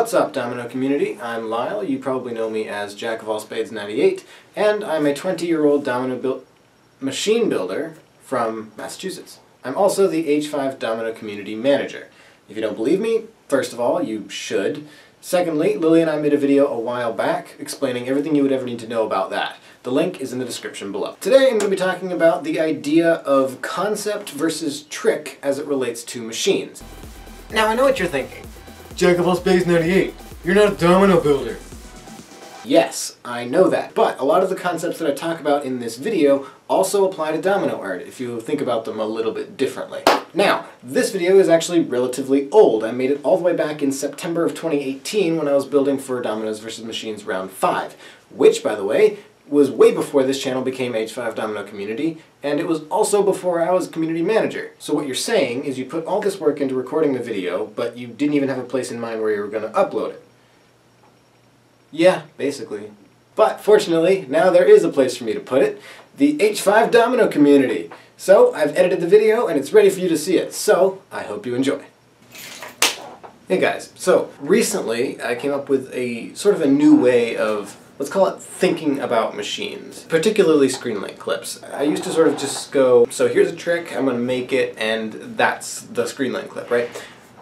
What's up, Domino community? I'm Lyle. You probably know me as jackofallspades98, and I'm a 20-year-old domino machine builder from Massachusetts. I'm also the H5 Domino community manager. If you don't believe me, first of all, you should. Secondly, Lily and I made a video a while back explaining everything you would ever need to know about that. The link is in the description below. Today I'm going to be talking about the idea of concept versus trick as it relates to machines. Now I know what you're thinking. jackofallspades98, you're not a domino builder. Yes, I know that, but a lot of the concepts that I talk about in this video also apply to domino art if you think about them a little bit differently. Now, this video is actually relatively old. I made it all the way back in September of 2018 when I was building for Dominoes vs. Machines Round 5, which, by the way, was way before this channel became H5 Domino Community, and it was also before I was community manager. So what you're saying is you put all this work into recording the video, but you didn't even have a place in mind where you were going to upload it. Yeah, basically. But fortunately, now there is a place for me to put it, the H5 Domino Community. So I've edited the video and it's ready for you to see it, so I hope you enjoy. Hey guys, so recently I came up with a sort of a new way of, let's call it, thinking about machines, particularly screen link clips. I used to sort of just go, so here's a trick, I'm going to make it, and that's the screen link clip, right?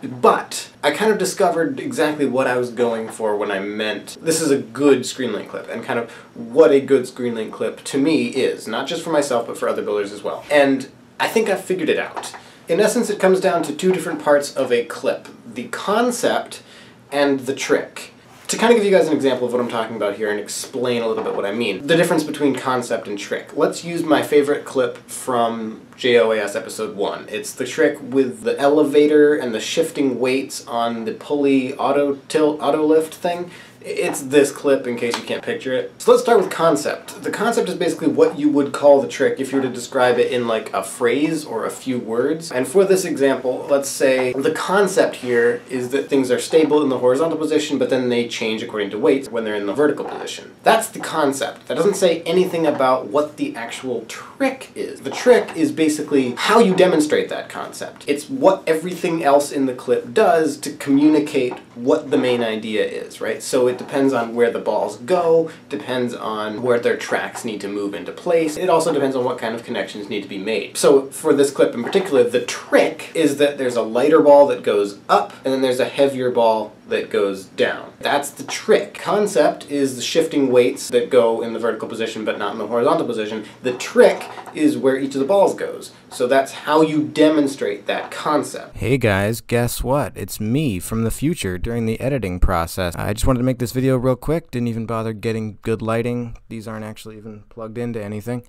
But I kind of discovered exactly what I was going for when I meant this is a good screen link clip, and kind of what a good screen link clip to me is, not just for myself but for other builders as well. And I think I've figured it out. In essence, it comes down to two different parts of a clip, the concept and the trick. To kind of give you guys an example of what I'm talking about here and explain a little bit what I mean, the difference between concept and trick. Let's use my favorite clip from JOAS episode 1. It's the trick with the elevator and the shifting weights on the pulley auto lift thing. It's this clip in case you can't picture it. So let's start with concept. The concept is basically what you would call the trick if you were to describe it in like a phrase or a few words. And for this example, let's say the concept here is that things are stable in the horizontal position, but then they change according to weights when they're in the vertical position. That's the concept. That doesn't say anything about what the actual trick is. The trick is basically how you demonstrate that concept. It's what everything else in the clip does to communicate what the main idea is, right? So it depends on where the balls go, depends on where their tracks need to move into place. It also depends on what kind of connections need to be made. So for this clip in particular, the trick is that there's a lighter ball that goes up, and then there's a heavier ball that goes down. That's the trick. Concept is the shifting weights that go in the vertical position but not in the horizontal position. The trick is where each of the balls goes. So that's how you demonstrate that concept. Hey guys, guess what? It's me from the future during the editing process. I just wanted to make this video real quick, didn't even bother getting good lighting. These aren't actually even plugged into anything.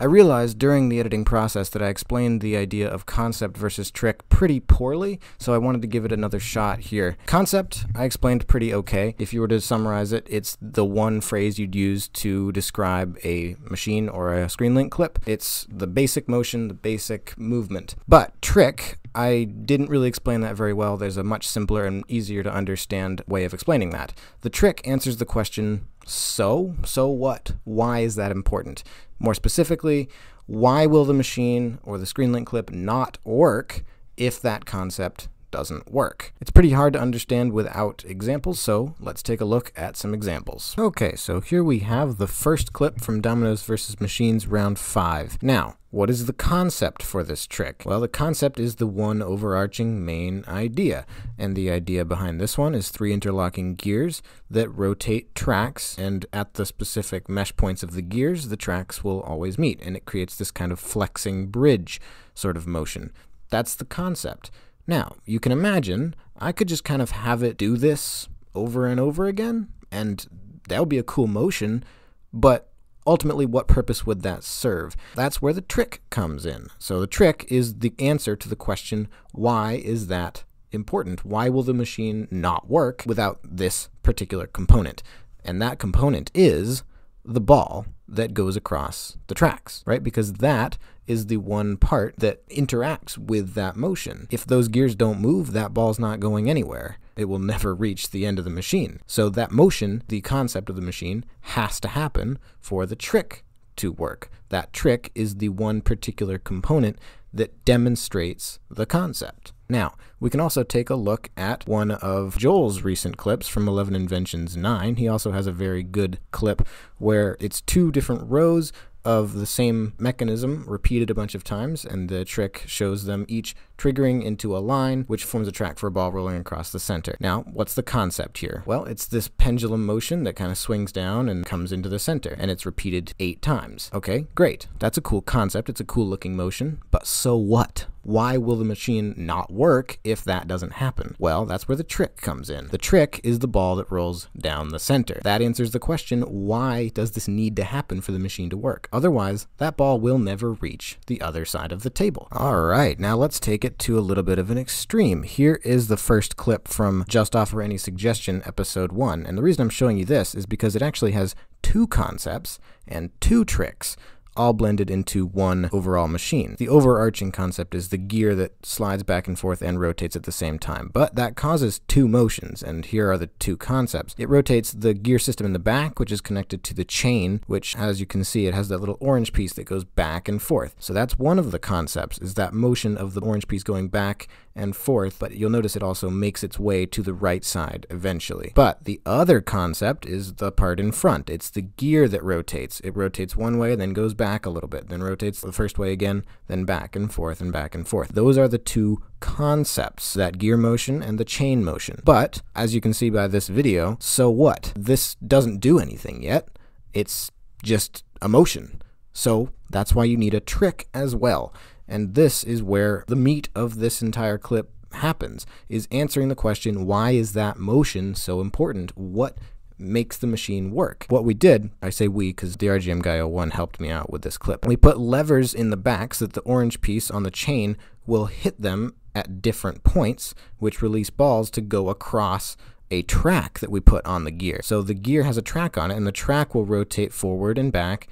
I realized during the editing process that I explained the idea of concept versus trick pretty poorly, so I wanted to give it another shot here. Concept, I explained pretty okay. If you were to summarize it, it's the one phrase you'd use to describe a machine or a screen link clip. It's the basic motion, the basic movement. But trick, I didn't really explain that very well. There's a much simpler and easier to understand way of explaining that. The trick answers the question, so what? Why is that important? More specifically, why will the machine or the screen link clip not work if that concept doesn't work? It's pretty hard to understand without examples, so let's take a look at some examples. Okay, so here we have the first clip from Dominoes vs. Machines Round 5. Now, what is the concept for this trick? Well, the concept is the one overarching main idea, and the idea behind this one is 3 interlocking gears that rotate tracks, and at the specific mesh points of the gears, the tracks will always meet, and it creates this kind of flexing bridge sort of motion. That's the concept. Now, you can imagine, I could just kind of have it do this over and over again, and that would be a cool motion, but ultimately, what purpose would that serve? That's where the trick comes in. So the trick is the answer to the question, why is that important? Why will the machine not work without this particular component? And that component is the ball that goes across the tracks, right? Because that is the one part that interacts with that motion. If those gears don't move, that ball's not going anywhere. It will never reach the end of the machine. So that motion, the concept of the machine, has to happen for the trick to work. That trick is the one particular component that demonstrates the concept. Now, we can also take a look at one of Joel's recent clips from 11 Inventions 9. He also has a very good clip where it's two different rows of the same mechanism repeated a bunch of times, and the trick shows them each triggering into a line which forms a track for a ball rolling across the center. Now, what's the concept here? Well, it's this pendulum motion that kind of swings down and comes into the center, and it's repeated 8 times. Okay, great. That's a cool concept. It's a cool looking motion, but so what? Why will the machine not work if that doesn't happen? Well, that's where the trick comes in. The trick is the ball that rolls down the center. That answers the question, why does this need to happen for the machine to work? Otherwise, that ball will never reach the other side of the table. All right, now let's take it to a little bit of an extreme. Here is the first clip from Just Offer Any Suggestion, episode 1. And the reason I'm showing you this is because it actually has 2 concepts and 2 tricks, all blended into one overall machine. The overarching concept is the gear that slides back and forth and rotates at the same time, but that causes 2 motions, and here are the 2 concepts. It rotates the gear system in the back, which is connected to the chain, which, as you can see, it has that little orange piece that goes back and forth. So that's one of the concepts, is that motion of the orange piece going back and forth, but you'll notice it also makes its way to the right side eventually. But the other concept is the part in front. It's the gear that rotates. It rotates one way, then goes back a little bit, then rotates the first way again, then back and forth and back and forth. Those are the 2 concepts, that gear motion and the chain motion. But, as you can see by this video, so what? This doesn't do anything yet. It's just a motion. So that's why you need a trick as well. And this is where the meat of this entire clip happens, is answering the question, why is that motion so important? What makes the machine work? What we did, I say we because the RGM Guy 01 helped me out with this clip. We put levers in the back so that the orange piece on the chain will hit them at different points, which release balls to go across a track that we put on the gear. So the gear has a track on it, and the track will rotate forward and back,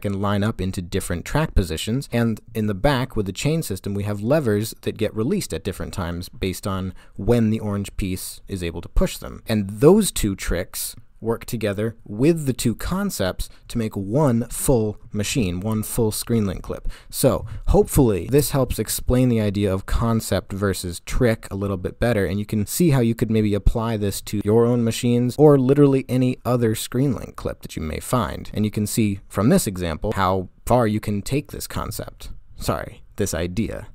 and line up into different track positions. And in the back with the chain system, we have levers that get released at different times based on when the orange piece is able to push them. And those 2 tricks work together with the 2 concepts to make one full machine, one full ScreenLink clip. So hopefully this helps explain the idea of concept versus trick a little bit better, and you can see how you could maybe apply this to your own machines or literally any other ScreenLink clip that you may find. And you can see from this example how far you can take this concept. Sorry, this idea.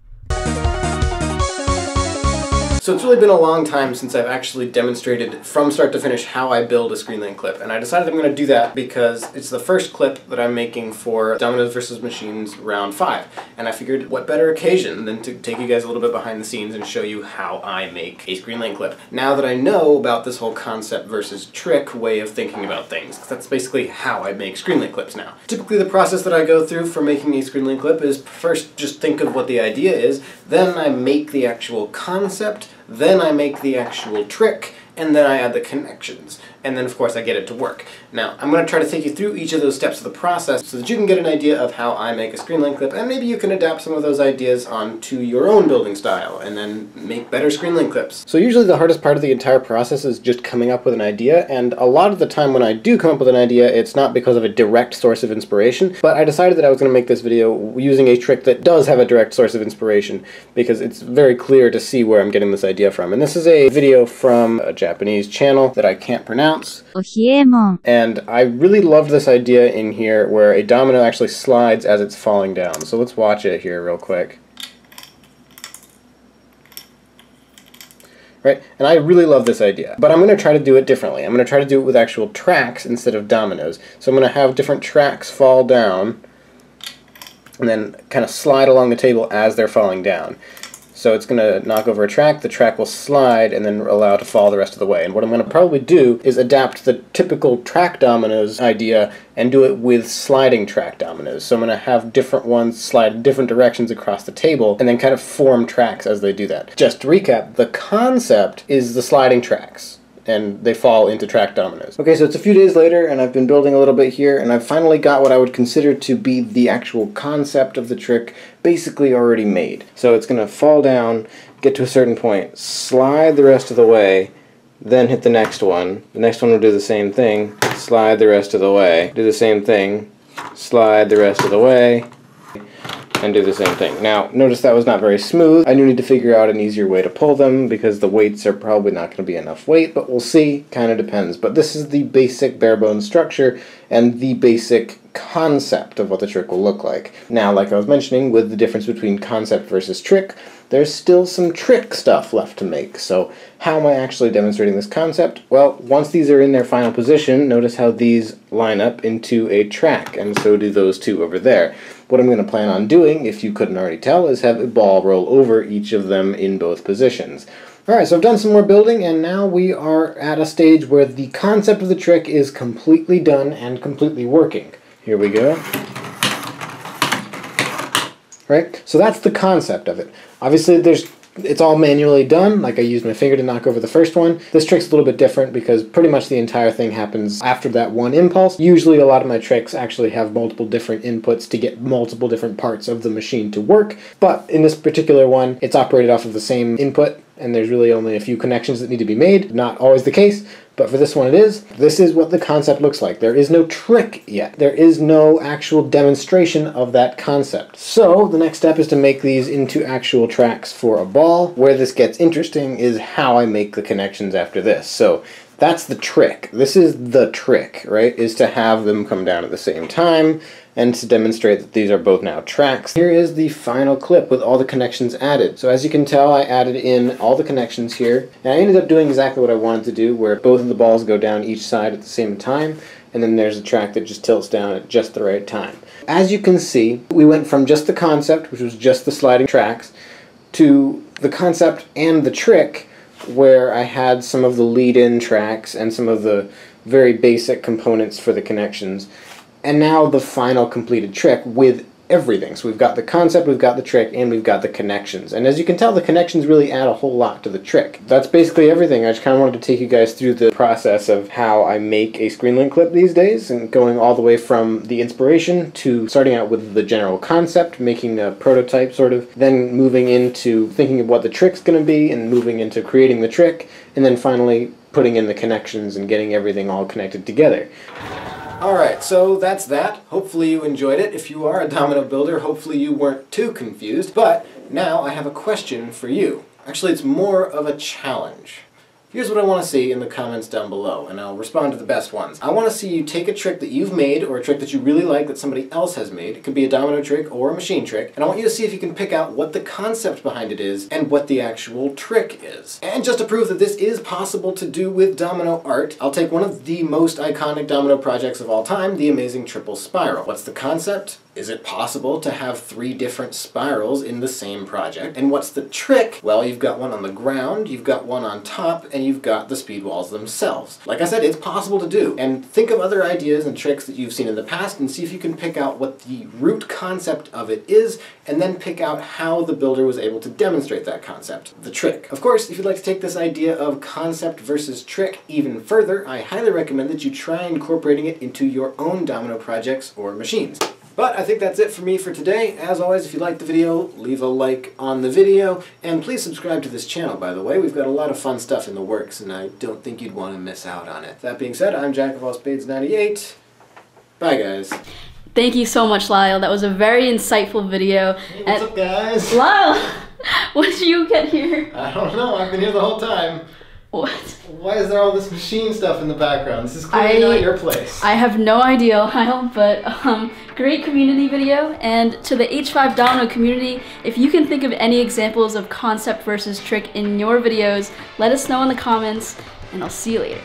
So it's really been a long time since I've actually demonstrated from start to finish how I build a ScreenLink clip, and I decided I'm going to do that because it's the first clip that I'm making for Dominoes vs. Machines round 5, and I figured what better occasion than to take you guys a little bit behind the scenes and show you how I make a ScreenLink clip. Now that I know about this whole concept versus trick way of thinking about things, because that's basically how I make ScreenLink clips now. Typically the process that I go through for making a ScreenLink clip is first just think of what the idea is, then I make the actual concept, then I make the actual trick, and then I add the connections. And then of course I get it to work. Now, I'm going to try to take you through each of those steps of the process so that you can get an idea of how I make a ScreenLink clip, and maybe you can adapt some of those ideas onto your own building style and then make better ScreenLink clips. So usually the hardest part of the entire process is just coming up with an idea, and a lot of the time when I do come up with an idea, it's not because of a direct source of inspiration, but I decided that I was going to make this video using a trick that does have a direct source of inspiration, because it's very clear to see where I'm getting this idea from. And this is a video from a Japanese channel that I can't pronounce. And I really loved this idea in here where a domino actually slides as it's falling down. So let's watch it here real quick. Right? And I really love this idea. But I'm going to try to do it differently. I'm going to try to do it with actual tracks instead of dominoes. So I'm going to have different tracks fall down and then kind of slide along the table as they're falling down. So it's going to knock over a track, the track will slide, and then allow it to fall the rest of the way. And what I'm going to probably do is adapt the typical track dominoes idea and do it with sliding track dominoes. So I'm going to have different ones slide in different directions across the table, and then kind of form tracks as they do that. Just to recap, the concept is the sliding tracks, and they fall into track dominoes. Okay, so it's a few days later, and I've been building a little bit here, and I've finally got what I would consider to be the actual concept of the trick basically already made. So it's going to fall down, get to a certain point, slide the rest of the way, then hit the next one. The next one will do the same thing, slide the rest of the way, do the same thing, slide the rest of the way, and do the same thing. Now, notice that was not very smooth. I do need to figure out an easier way to pull them because the weights are probably not going to be enough weight, but we'll see. Kind of depends. But this is the basic bare bones structure and the basic concept of what the trick will look like. Now, like I was mentioning, with the difference between concept versus trick, there's still some trick stuff left to make. So how am I actually demonstrating this concept? Well, once these are in their final position, notice how these line up into a track, and so do those two over there. What I'm going to plan on doing, if you couldn't already tell, is have a ball roll over each of them in both positions. Alright, so I've done some more building, and now we are at a stage where the concept of the trick is completely done and completely working. Here we go. Right? So that's the concept of it. Obviously, it's all manually done, like I used my finger to knock over the first one. This trick's a little bit different because pretty much the entire thing happens after that one impulse. Usually a lot of my tricks actually have multiple different inputs to get multiple different parts of the machine to work, but in this particular one, it's operated off of the same input, and there's really only a few connections that need to be made. Not always the case, but for this one it is. This is what the concept looks like. There is no trick yet. There is no actual demonstration of that concept. So the next step is to make these into actual tracks for a ball. Where this gets interesting is how I make the connections after this. So that's the trick. This is the trick, right? Is to have them come down at the same time and to demonstrate that these are both now tracks. Here is the final clip with all the connections added. So as you can tell, I added in all the connections here, and I ended up doing exactly what I wanted to do, where both of the balls go down each side at the same time, and then there's a track that just tilts down at just the right time. As you can see, we went from just the concept, which was just the sliding tracks, to the concept and the trick, where I had some of the lead-in tracks and some of the very basic components for the connections. And now the final completed trick with everything. So we've got the concept, we've got the trick, and we've got the connections. And as you can tell, the connections really add a whole lot to the trick. That's basically everything. I just kind of wanted to take you guys through the process of how I make a screenlink clip these days, and going all the way from the inspiration to starting out with the general concept, making a prototype sort of, then moving into thinking of what the trick's going to be, and moving into creating the trick, and then finally putting in the connections and getting everything all connected together. Alright, so that's that. Hopefully you enjoyed it. If you are a domino builder, hopefully you weren't too confused. But now I have a question for you. Actually, it's more of a challenge. Here's what I want to see in the comments down below, and I'll respond to the best ones. I want to see you take a trick that you've made, or a trick that you really like that somebody else has made. It could be a domino trick or a machine trick, and I want you to see if you can pick out what the concept behind it is and what the actual trick is. And just to prove that this is possible to do with domino art, I'll take one of the most iconic domino projects of all time, the amazing triple spiral. What's the concept? Is it possible to have 3 different spirals in the same project? And what's the trick? Well, you've got one on the ground, you've got one on top, and you've got the speed walls themselves. Like I said, it's possible to do. And think of other ideas and tricks that you've seen in the past and see if you can pick out what the root concept of it is, and then pick out how the builder was able to demonstrate that concept, the trick. Of course, if you'd like to take this idea of concept versus trick even further, I highly recommend that you try incorporating it into your own domino projects or machines. But I think that's it for me for today. As always, if you liked the video, leave a like on the video, and please subscribe to this channel, by the way. We've got a lot of fun stuff in the works, and I don't think you'd want to miss out on it. That being said, I'm jackofallspades98. Bye, guys. Thank you so much, Lyle. That was a very insightful video. Hey, what's up, guys? Lyle, when did you get here? I don't know. I've been here the whole time. What? Why is there all this machine stuff in the background? This is clearly not your place. I have no idea, Lyle, but great community video. And to the H5 Domino community, if you can think of any examples of concept versus trick in your videos, let us know in the comments, and I'll see you later.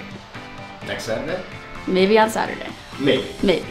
Next Saturday? Maybe on Saturday. Maybe. Maybe.